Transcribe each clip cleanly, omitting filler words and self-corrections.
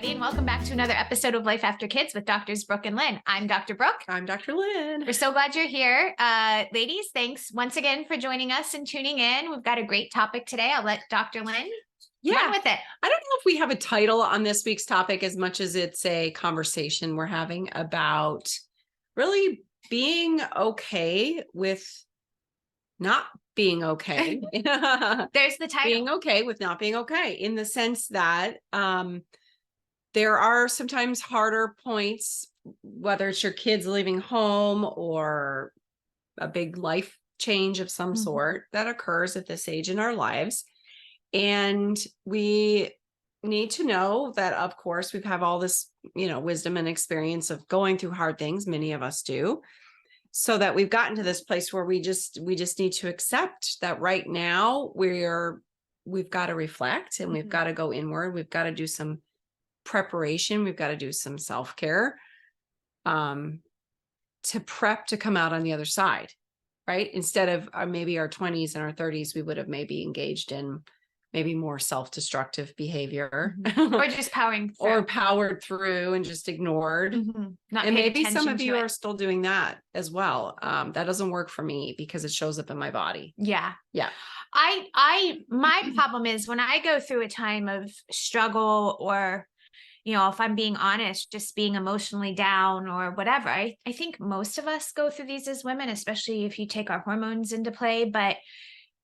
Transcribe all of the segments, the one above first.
everybody, and welcome back to another episode of Life After Kids with Doctors Brooke and Lynn. I'm Dr. Brooke. I'm Dr. Lynn. We're so glad you're here. Ladies, thanks once again for joining us and tuning in. We've got a great topic today. I'll let Dr. Lynn run with it. I don't know if we have a title on this week's topic as much as it's a conversation we're having about really being okay with not being okay. There's the title. Being okay with not being okay, in the sense that there are sometimes harder points, whether it's your kids leaving home or a big life change of some sort that occurs at this age in our lives. And we need to know that, of course, we have all this, wisdom and experience of going through hard things. Many of us do. So that we've gotten to this place where we just need to accept that right now we've got to reflect and we've got to go inward. We've got to do some preparation. We've got to do some self-care to prep to come out on the other side, right? Instead of maybe our 20s and our 30s, we would have maybe engaged in maybe more self-destructive behavior or just powering through. Or powered through and just ignored. Not and paid maybe some of attention you to are it. still doing that as well. That doesn't work for me because it shows up in my body. Yeah. Yeah. My problem is when I go through a time of struggle or, if I'm being honest, just being emotionally down or whatever, I think most of us go through these as women, especially if you take our hormones into play. But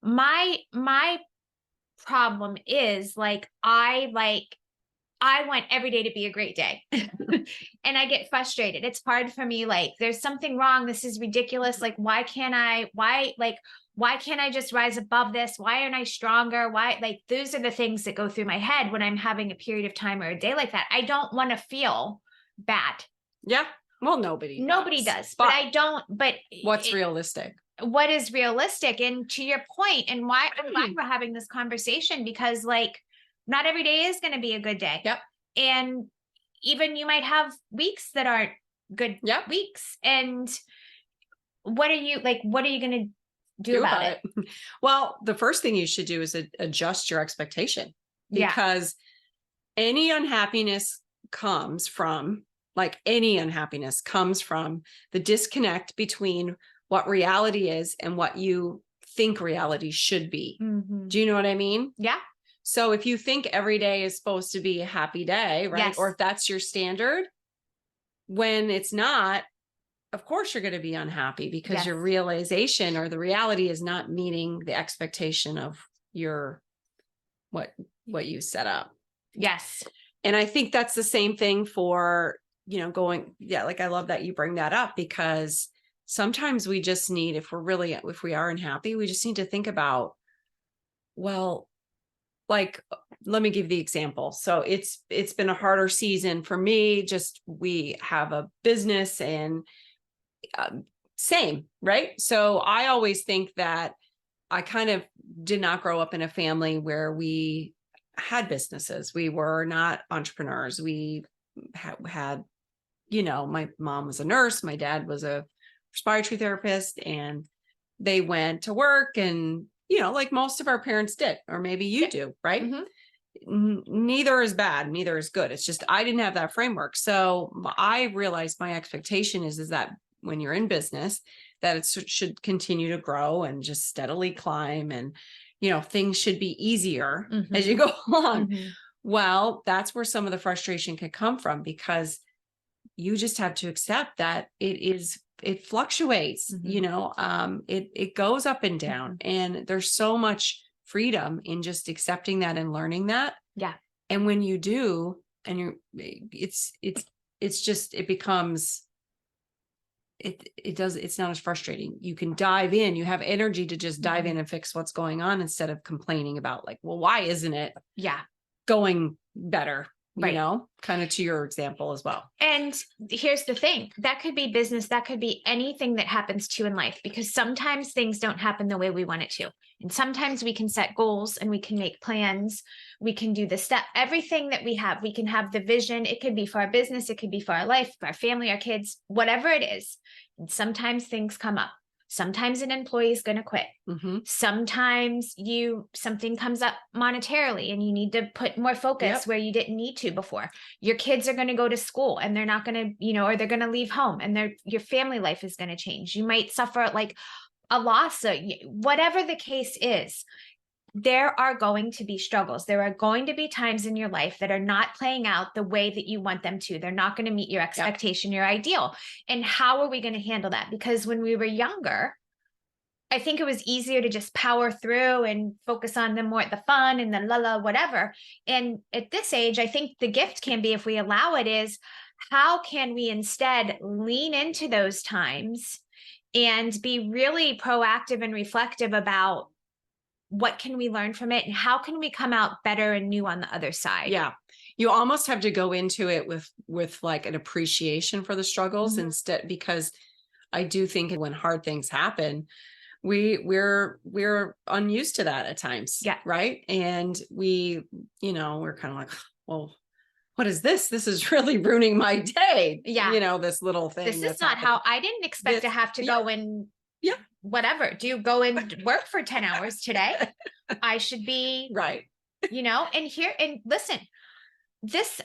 my problem is I want every day to be a great day and I get frustrated. It's hard for me. There's something wrong. This is ridiculous. Why can't I just rise above this? Why aren't I stronger? Those are the things that go through my head when I'm having a period of time or a day like that. I don't want to feel bad. Yeah. Well, nobody does, but I don't, but what's realistic? What is realistic? And to your point, and why I'm glad we're having this conversation, because not every day is going to be a good day. Yep. And even you might have weeks that aren't good weeks. And what are you going to do about it? Well, the first thing you should do is adjust your expectation, because any unhappiness comes from the disconnect between what reality is and what you think reality should be. Do you know what I mean? Yeah. So if you think every day is supposed to be a happy day, right? Yes. Or if that's your standard, when it's not, of course you're going to be unhappy because your realization or the reality is not meeting the expectation of what you set up. Yes. And I think that's the same thing for, I love that you bring that up, because sometimes we just need, if we are unhappy, we just need to think about, well, let me give the example. So it's been a harder season for me. We have a business and same, right? So I always think that I kind of did not grow up in a family where we had businesses. We were not entrepreneurs. We had, my mom was a nurse. My dad was a respiratory therapist, and they went to work and, like most of our parents did, or maybe you do, right? Neither is bad. Neither is good. It's just, I didn't have that framework. So I realized my expectation is that when you're in business, that it should continue to grow and just steadily climb, and, things should be easier as you go along. Well, that's where some of the frustration can come from, because you just have to accept that it fluctuates, it goes up and down, and there's so much freedom in just accepting that and learning that. Yeah. And when you do, and it's not as frustrating. You can dive in, you have energy to just dive in and fix what's going on, instead of complaining about why isn't it going better? Right. Kind of to your example as well. And here's the thing, that could be business. That could be anything that happens to you in life, because sometimes things don't happen the way we want it to. And sometimes we can set goals and we can make plans. We can do the step, everything that we can have the vision. It could be for our business. It could be for our life, for our family, our kids, whatever it is. And sometimes things come up. Sometimes an employee is going to quit. Mhm. Sometimes something comes up monetarily and you need to put more focus Yep. where you didn't need to before. Your kids are going to go to school and they're not going to, or they're going to leave home and your family life is going to change. You might suffer like a loss, or whatever the case is. There are going to be struggles. There are going to be times in your life that are not playing out the way that you want them to. They're not going to meet your expectation, your ideal. And how are we going to handle that? Because when we were younger, I think it was easier to just power through and focus on the fun and the whatever. And at this age, I think the gift can be, if we allow it, is how can we instead lean into those times and be really proactive and reflective about what can we learn from it and how can we come out better and new on the other side? Yeah. You almost have to go into it with like an appreciation for the struggles instead, because I do think when hard things happen, we're unused to that at times. Yeah. Right. And we're kind of like, well, what is this? This is really ruining my day. Yeah. This little thing. This is that's not happening. how I didn't expect to have to go and whatever. Do you go and work for 10 hours today? I should be right. And listen, this,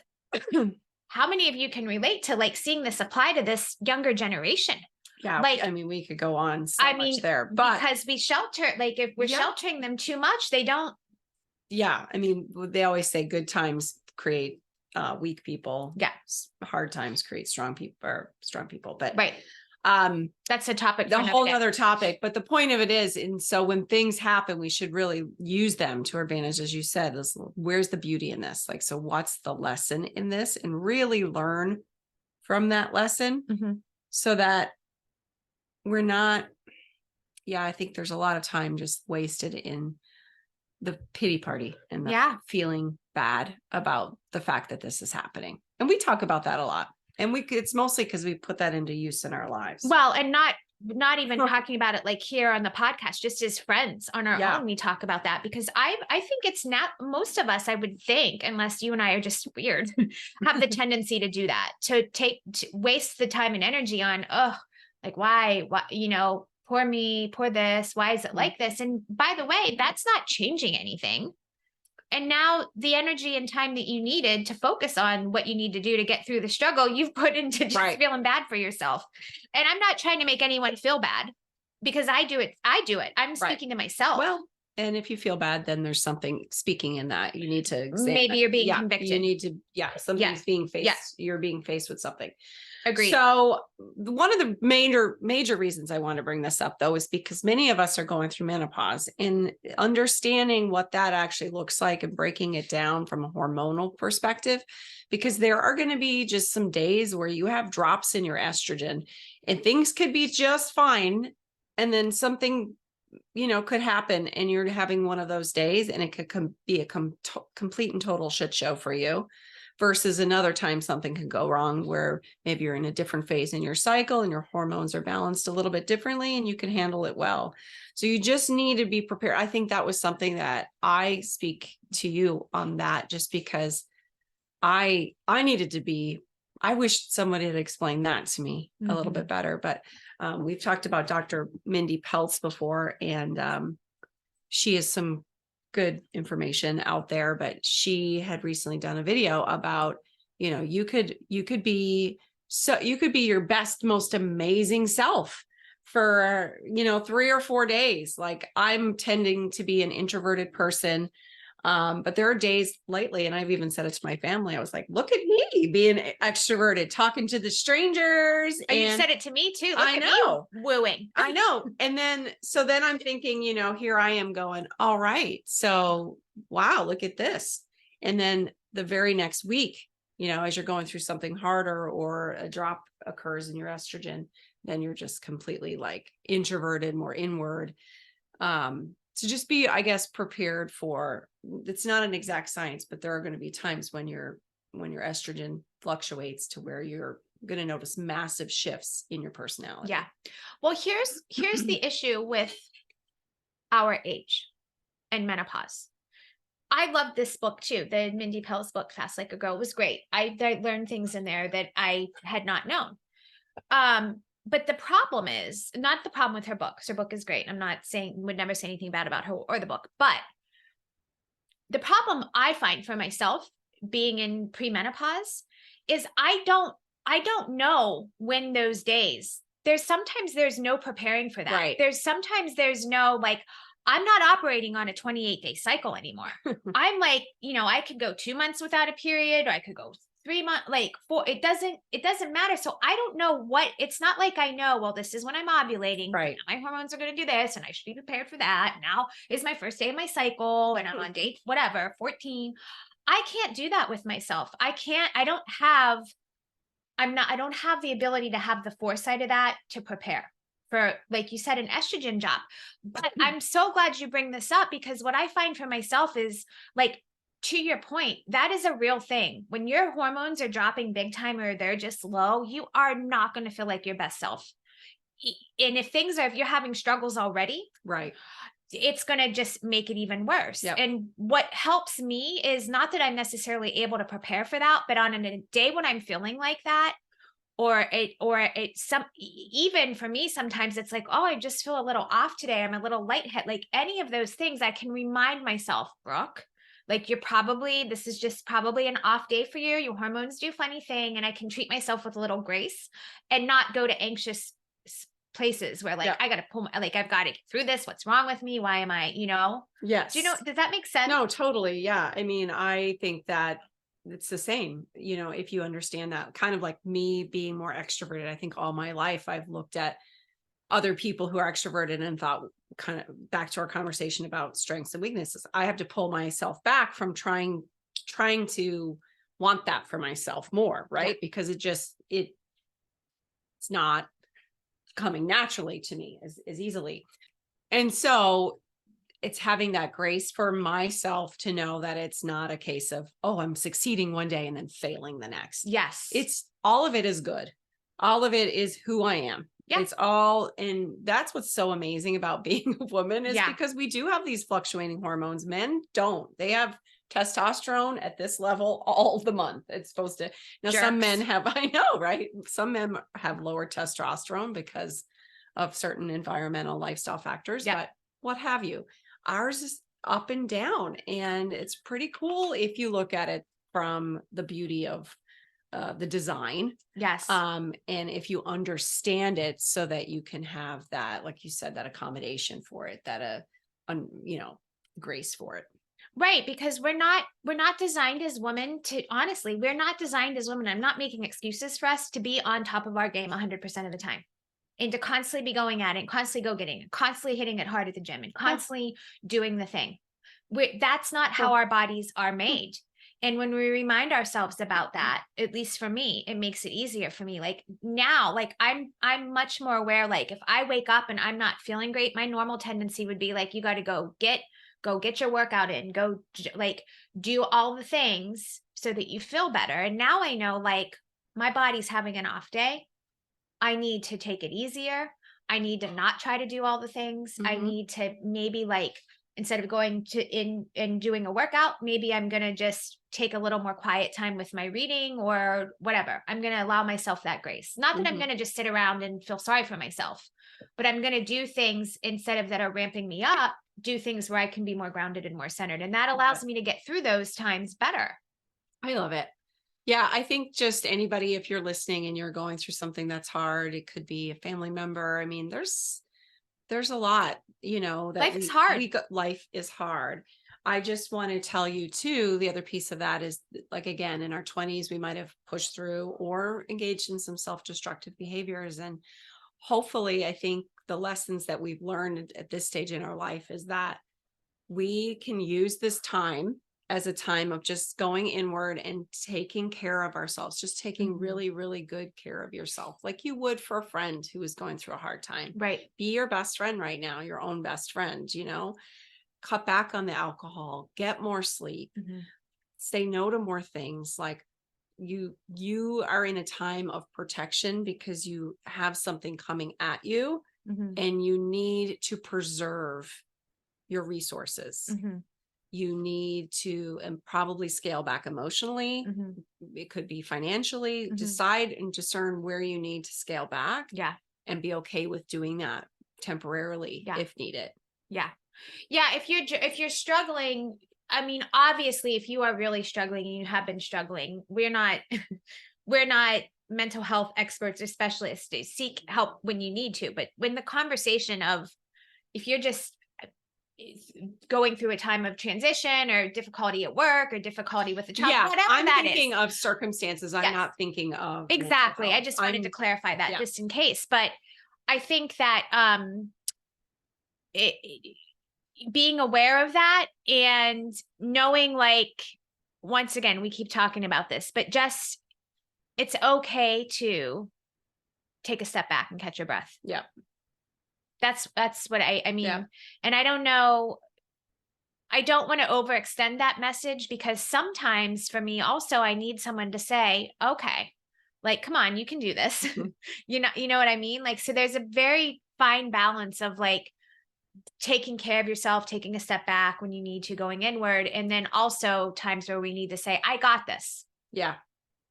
how many of you can relate to like seeing this apply to this younger generation? Yeah. Like, I mean, we could go on so much there, but because we shelter, like if we're sheltering them too much, they don't. Yeah. I mean, they always say good times create weak people. Yeah. Hard times create strong people, but right. That's a topic. The whole other topic, but the point of it is, and so when things happen, we should really use them to our advantage. As you said, where's the beauty in this? Like, so what's the lesson in this, and really learn from that lesson so that we're not, I think there's a lot of time just wasted in the pity party and the feeling bad about the fact that this is happening. And we talk about that a lot. And it's mostly because we put that into use in our lives. Well, and not even talking about it like here on the podcast, just as friends on our own, we talk about that, because I think it's not, most of us, I would think, unless you and I are just weird, have the tendency to do that, to waste the time and energy on, like why, poor me, poor this, why is it like this? And by the way, that's not changing anything. And now the energy and time that you needed to focus on what you need to do to get through the struggle, you've put into just feeling bad for yourself. And I'm not trying to make anyone feel bad, because I do it. I'm speaking to myself. Well, and if you feel bad, then there's something speaking in that you need to examine. Maybe you're being convicted. You need to, something's being faced. You're being faced with something. Agreed. So one of the major reasons I want to bring this up, though, is because many of us are going through menopause, and understanding what that actually looks like and breaking it down from a hormonal perspective, because there are going to be just some days where you have drops in your estrogen and things could be just fine. And then something, could happen and you're having one of those days, and it could be a complete and total shit show for you. Versus another time something can go wrong where maybe you're in a different phase in your cycle and your hormones are balanced a little bit differently and you can handle it well. So you just need to be prepared. I think that was something that I speak to you on that, just because I needed to be, I wish somebody had explained that to me a little bit better. But we've talked about Dr. Mindy Peltz before, and she has some good information out there, but she had recently done a video about, you could be your best, most amazing self for, 3 or 4 days. Like, I'm tending to be an introverted person. But there are days lately, and I've even said it to my family, I was like, look at me being extroverted, talking to the strangers. And you said it to me too. Look I at know. me wooing. I know. And then I'm thinking, here I am going, all right, so wow, look at this. And then the very next week, as you're going through something harder or a drop occurs in your estrogen, then you're just completely like introverted, more inward. So just be, I guess, prepared for, it's not an exact science, but there are going to be times when your estrogen fluctuates to where you're going to notice massive shifts in your personality. Yeah. Well, here's the issue with our age and menopause. I love this book too. The Mindy Peltz book, Fast Like a Girl, was great. I learned things in there that I had not known. but the problem is not the problem with her book. 'Cause her book is great. I'm not saying, would never say anything bad about her or the book, but the problem I find for myself being in premenopause is I don't know when those days. There's no preparing for that. Right. There's no like, I'm not operating on a 28-day cycle anymore. I'm like, I could go 2 months without a period, or I could go 3 months, like four. It doesn't matter. So I don't know it's not like I know, well, this is when I'm ovulating. Right. My hormones are going to do this and I should be prepared for that. Now is my first day of my cycle and I'm on day, whatever, 14. I can't do that with myself. I don't have the ability to have the foresight of that to prepare for, like you said, an estrogen job. But I'm so glad you bring this up, because what I find for myself is, like, to your point, that is a real thing. When your hormones are dropping big time or they're just low, you are not going to feel like your best self. And if you're having struggles already, Right. it's going to just make it even worse. Yep. And what helps me is not that I'm necessarily able to prepare for that, but on a day when I'm feeling like that, even for me, sometimes it's like, oh, I just feel a little off today. I'm a little lightheaded. Like any of those things, I can remind myself, Brooke, like this is just probably an off day for you. Your hormones do funny thing. And I can treat myself with a little grace and not go to anxious places where like, Yep. I got to I've got to get through this. What's wrong with me? Why am I, Yes. does that make sense? No, totally. Yeah. I mean, I think that it's the same, if you understand that, kind of like me being more extroverted. I think all my life I've looked at other people who are extroverted and thought, kind of back to our conversation about strengths and weaknesses, I have to pull myself back from trying to want that for myself more. Right. Yeah. Because it's not coming naturally to me as easily. And so it's having that grace for myself to know that it's not a case of, oh, I'm succeeding one day and then failing the next. Yes. It's all of it is good. All of it is who I am. Yeah. It's all, and that's what's so amazing about being a woman is Yeah. because we do have these fluctuating hormones. Men don't. They have testosterone at this level all the month. It's supposed to. Now, some men Jerks. have, I know, right? Some men have lower testosterone because of certain environmental lifestyle factors, Yeah. but what have you. Ours is up and down, and it's pretty cool if you look at it from the beauty of the design. Yes. And if you understand it so that you can have that, like you said, that accommodation for it, that grace for it. Right, because we're not designed as women honestly, we're not designed as women. I'm not making excuses for us to be on top of our game 100% of the time. And to constantly be going at it, constantly go getting it, constantly hitting it hard at the gym, and constantly doing the thing. That's not how our bodies are made. And when we remind ourselves about that, at least for me, it makes it easier for me. Like now, like I'm much more aware, like if I wake up and I'm not feeling great, my normal tendency would be like, you got to go get your workout in, go like do all the things so that you feel better. And now I know, like, my body's having an off day. I need to take it easier. I need to not try to do all the things. I need to maybe, like, instead of going to in and doing a workout, maybe I'm going to just take a little more quiet time with my reading or whatever. I'm going to allow myself that grace. Not that I'm going to just sit around and feel sorry for myself, but I'm going to do things instead of that are ramping me up, do things where I can be more grounded and more centered. And that allows me to get through those times better. I love it. Yeah, I think just anybody, if you're listening and you're going through something that's hard, it could be a family member. I mean, there's a lot, that Life is hard. Life is hard. I just want to tell you too, the other piece of that is, like, again, in our 20s, we might have pushed through or engaged in some self-destructive behaviors. And hopefully, I think the lessons that we've learned at this stage in our life is that we can use this time as a time of just going inward and taking care of ourselves, just taking really, really good care of yourself, like you would for a friend who is going through a hard time. Right. Be your best friend right now, your own best friend, cut back on the alcohol, get more sleep, say no to more things. Like you are in a time of protection because you have something coming at you and you need to preserve your resources. You need to probably scale back emotionally. It could be financially. Decide and discern where you need to scale back. Yeah. and be okay with doing that temporarily Yeah. if needed. Yeah. Yeah. If you're struggling, I mean, obviously, if you are really struggling and you have been struggling, we're not, we're not mental health experts or specialists. Seek help when you need to. But when the conversation of, if you're just going through a time of transition or difficulty at work or difficulty with the child, Yeah, whatever I'm that thinking is. of circumstances. I'm Yes. not thinking of mental Exactly. I health. just wanted to clarify that yeah. just in case. But I think that being aware of that and knowing, like, once again, we keep talking about this, but just it's okay to take a step back and catch your breath. Yeah. That's what I mean. Yeah. And I don't know, I don't want to overextend that message, because sometimes for me also, I need someone to say, okay, like, come on, you can do this. You know what I mean? Like, so there's a very fine balance of, like, taking care of yourself, taking a step back when you need to, going inward. And then also times where we need to say, I got this. Yeah.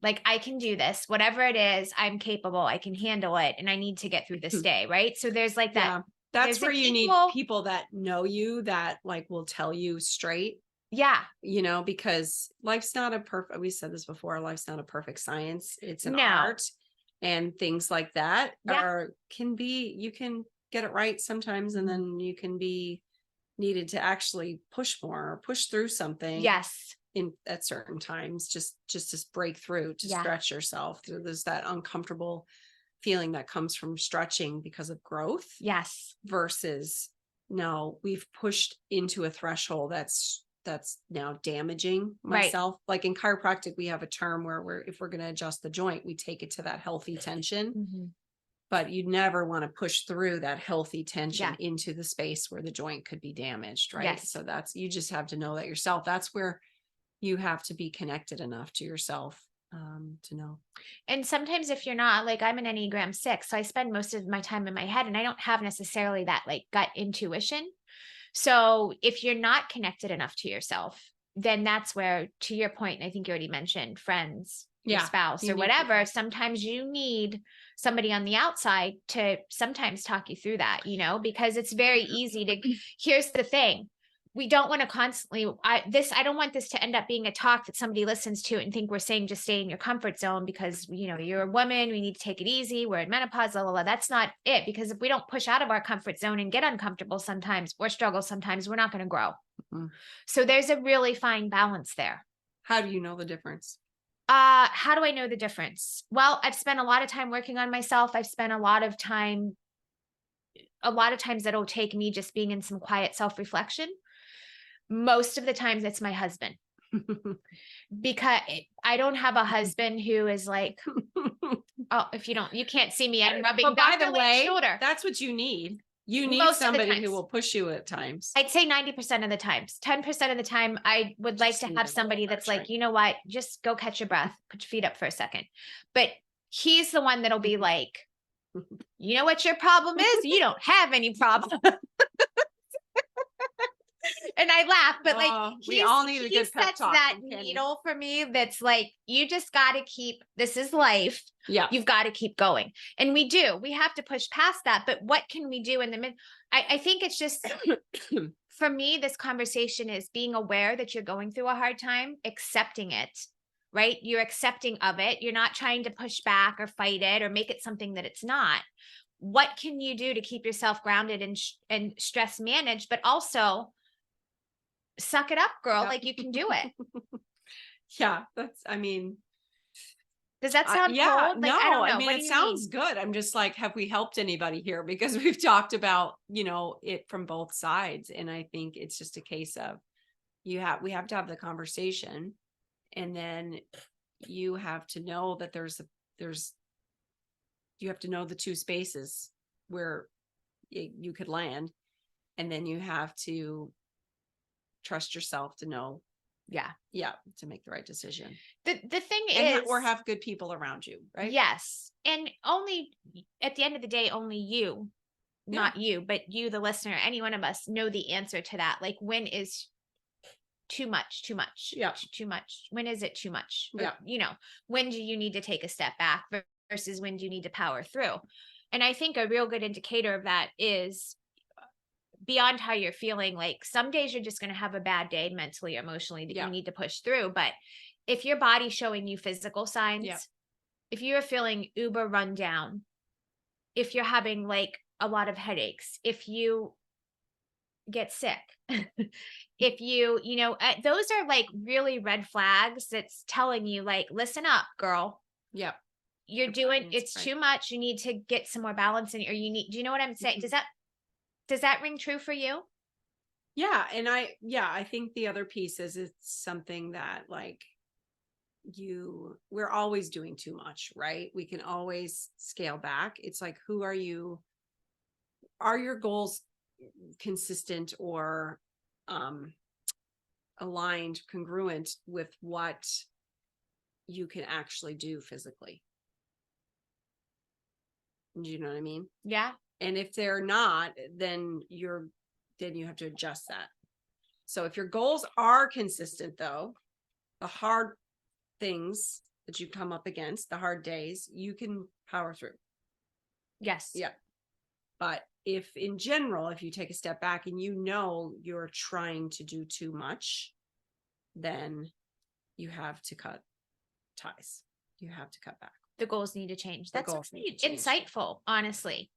Like, I can do this, whatever it is, I'm capable, I can handle it. And I need to get through this day. Right. So there's like that. Yeah. That's there's where an you need equal- people that know you, that like will tell you straight, Yeah. you know, because life's not a perfect, we said this before, life's not a perfect science. It's an No. art, and things like that Yeah. you can get it right sometimes. And then you can be needed to actually push more or push through something. Yes. At certain times, just to break through, to Yeah. stretch yourself. There's that uncomfortable feeling that comes from stretching because of growth. Yes. Versus, no, we've pushed into a threshold that's now damaging myself. Like in chiropractic, we have a term where if we're going to adjust the joint, we take it to that healthy tension. Mm-hmm. But you never want to push through that healthy tension Yeah. into the space where the joint could be damaged, right? Yes. So you just have to know that yourself. That's where you have to be connected enough to yourself to know. And sometimes if you're not, like, I'm an Enneagram 6, so I spend most of my time in my head and I don't have necessarily that, like, gut intuition. So if you're not connected enough to yourself, then that's where, to your point, and I think you already mentioned friends, your spouse or whatever, sometimes you need somebody on the outside to sometimes talk you through that, because it's very easy to, here's the thing. We don't want to constantly, I don't want this to end up being a talk that somebody listens to and think we're saying just stay in your comfort zone because, you're a woman, we need to take it easy, we're in menopause, blah, blah, blah. That's not it. Because if we don't push out of our comfort zone and get uncomfortable sometimes or struggle sometimes, we're not going to grow. Mm-hmm. So there's a really fine balance there. How do you know the difference? How do I know the difference? Well, I've spent a lot of time working on myself. I've spent a lot of times that'll take me just being in some quiet self-reflection. Most of the times it's my husband, because I don't have a husband who is like, oh, you can't see me, I'm rubbing Dr. Lane's shoulder. That's what you need. You need Most somebody who will push you at times. I'd say 90% of the times. 10% of the time, I would like to have somebody that's like, you know what, just go catch your breath, put your feet up for a second. But he's the one that'll be like, you know what your problem is? You don't have any problem. And I laugh, but like, we all need a good pep talk. That needle for me that's like, you just got to keep, this is life. Yeah. You've got to keep going. And we have to push past that. But what can we do in the mid? I think it's just, for me, this conversation is being aware that you're going through a hard time, accepting it, right? You're accepting of it. You're not trying to push back or fight it or make it something that it's not. What can you do to keep yourself grounded and stress managed, but also suck it up, girl. Yep. Like, you can do it. Yeah. Does that sound cold? Like, no, I don't know. I mean, it sounds good. I'm just like, have we helped anybody here? Because we've talked about, it from both sides. And I think it's just a case of we have to have the conversation, and then you have to know that you have to know the two spaces where you could land. And then you have to trust yourself to know. Yeah. To make the right decision. The thing is, or have good people around you, right? Yes. And only at the end of the day, only you, not you, but you, the listener, any one of us know the answer to that. Like, when is too much? Yeah. Too much. When is it too much? Yeah. Or, when do you need to take a step back versus when do you need to power through? And I think a real good indicator of that is beyond how you're feeling. Like some days you're just going to have a bad day mentally, emotionally that Yeah. you need to push through. But if your body's showing you physical signs, Yeah. if you're feeling uber run down, if you're having like a lot of headaches, if you get sick, if those are like really red flags that's telling you like, listen up, girl. Yeah. You're Good doing points, it's right. too much. You need to get some more balance in, or you need, do you know what I'm saying? Mhm. Does that ring true for you? Yeah. And I think the other piece is it's something that like we're always doing too much, right? We can always scale back. It's like, are your goals consistent or um aligned, congruent with what you can actually do physically? Do you know what I mean? Yeah. And if they're not, then you have to adjust that. So if your goals are consistent though, the hard things that you come up against, the hard days, you can power through. Yes. Yeah. But if in general, if you take a step back and you're trying to do too much, then you have to cut ties. You have to cut back. The goals need to change. The That's goals really need to change. insightful, honestly.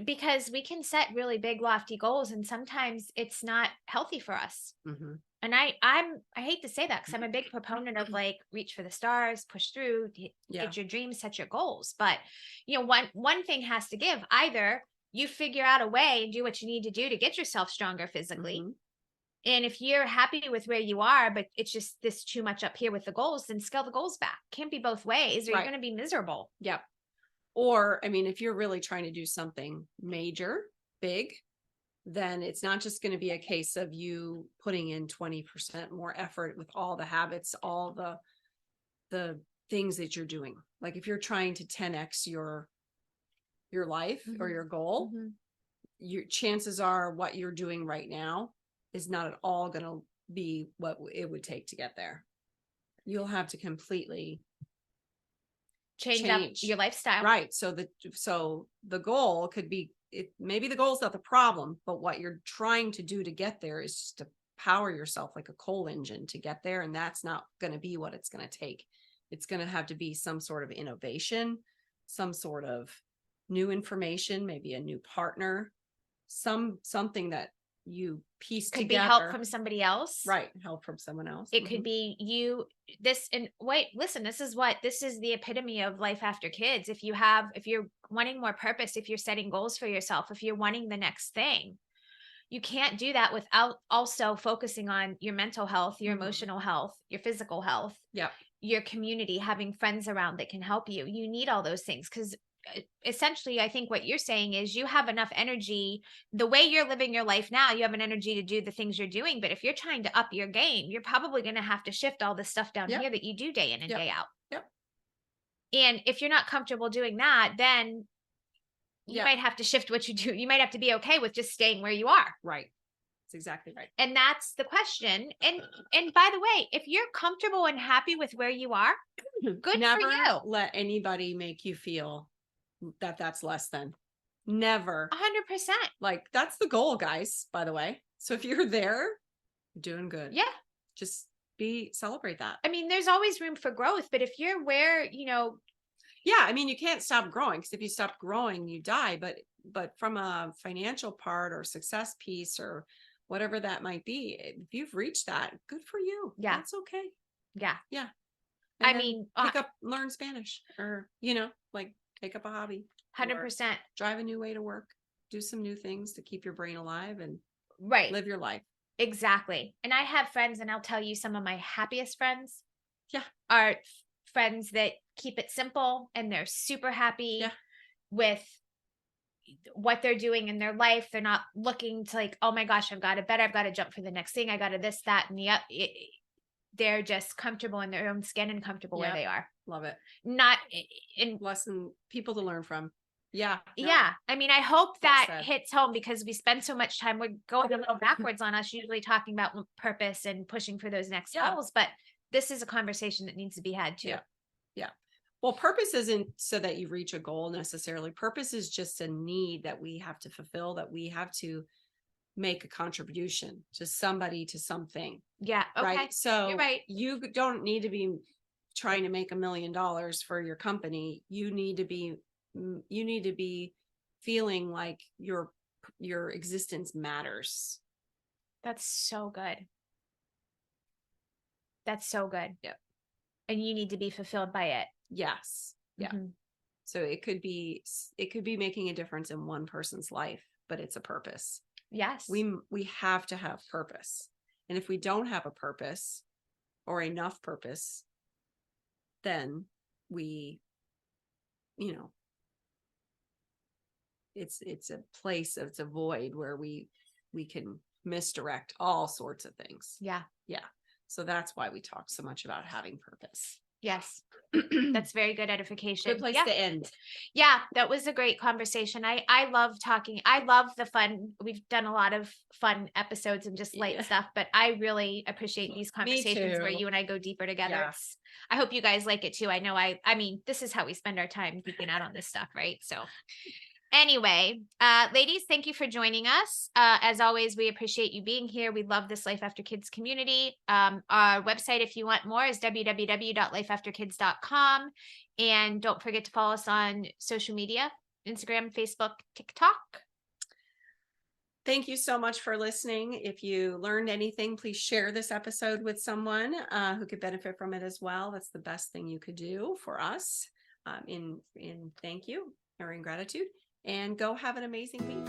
Because we can set really big, lofty goals, and sometimes it's not healthy for us. Mm-hmm. And I hate to say that because I'm a big proponent of like reach for the stars, push through, get your dreams, set your goals. But one thing has to give. Either you figure out a way and do what you need to do to get yourself stronger physically. Mm-hmm. And if you're happy with where you are, but it's just this too much up here with the goals, then scale the goals back. Can't be both ways, or Right. you're going to be miserable. Yep. Or, I mean, if you're really trying to do something major, big, then it's not just going to be a case of you putting in 20% more effort with all the habits, all the things that you're doing. Like if you're trying to 10x your life or your goal, your chances are what you're doing right now is not at all going to be what it would take to get there. You'll have to completely Change up your lifestyle. Right. So the goal could be, maybe the goal is not the problem, but what you're trying to do to get there is just to power yourself like a coal engine to get there. And that's not going to be what it's going to take. It's going to have to be some sort of innovation, some sort of new information, maybe a new partner, something that you piece Could together. be help from somebody else. Right. Help from someone else. It could be listen, this is the epitome of life after kids. If you're wanting more purpose, if you're setting goals for yourself, if you're wanting the next thing, you can't do that without also focusing on your mental health, your emotional health, your physical health, your community, having friends around that can help you. You need all those things because essentially, I think what you're saying is you have enough energy. The way you're living your life now, you have an energy to do the things you're doing. But if you're trying to up your game, you're probably going to have to shift all the stuff down here that you do day in and day out. And if you're not comfortable doing that, then you might have to shift what you do. You might have to be okay with just staying where you are. Right. That's exactly right. And that's the question. And by the way, if you're comfortable and happy with where you are, good Never for you. let anybody make you feel that that's less than. Never. 100%. Like that's the goal, guys, by the way. So if you're there, you're doing good. Yeah. Just celebrate that. I mean, there's always room for growth, but if you're where, yeah, I mean, you can't stop growing because if you stop growing, you die. But from a financial part or success piece or whatever that might be, if you've reached that, good for you. Yeah. That's okay. Yeah. Yeah. I mean, learn Spanish or, like take up a hobby. 100%. Drive a new way to work. Do some new things to keep your brain alive and live your life. Exactly. And I have friends, and I'll tell you, some of my happiest friends are friends that keep it simple and they're super happy with what they're doing in their life. They're not looking to like, oh my gosh, I've got to jump for the next thing. I got to this, that, and they're just comfortable in their own skin and comfortable where they are. Love it. Not in lesson people to learn from. Yeah. Yeah. I mean, I hope that hits home because we spend so much time, we're going a little backwards on us, usually talking about purpose and pushing for those next goals. But this is a conversation that needs to be had too. Yeah. Well, purpose isn't so that you reach a goal necessarily. Purpose is just a need that we have to fulfill, that we have to make a contribution to somebody, to something. Yeah. Okay. Right. So You're right. you don't need to be trying to make $1 million for your company. You need to be feeling like your existence matters. That's so good. That's so good. Yep. And you need to be fulfilled by it. Yes. Yeah. Mhm. So it could be making a difference in one person's life, but it's a purpose. Yes. We have to have purpose. And if we don't have a purpose or enough purpose, then we, it's a place, it's a void where we can misdirect all sorts of things. Yeah. Yeah. So that's why we talk so much about having purpose. Yes. That's very good edification. Good place Yeah. to end. Yeah, that was a great conversation. I love talking. I love the fun. We've done a lot of fun episodes and just light Yeah. stuff, but I really appreciate these conversations where too. you and I go deeper together. Yeah. I hope you guys like it too. I know I mean, this is how we spend our time geeking out on this stuff, right? So anyway, ladies, thank you for joining us. As always, we appreciate you being here. We love this Life After Kids community. Our website, if you want more, is www.lifeafterkids.com. And don't forget to follow us on social media, Instagram, Facebook, TikTok. Thank you so much for listening. If you learned anything, please share this episode with someone who could benefit from it as well. That's the best thing you could do for us in thank you or in gratitude. And go have an amazing week.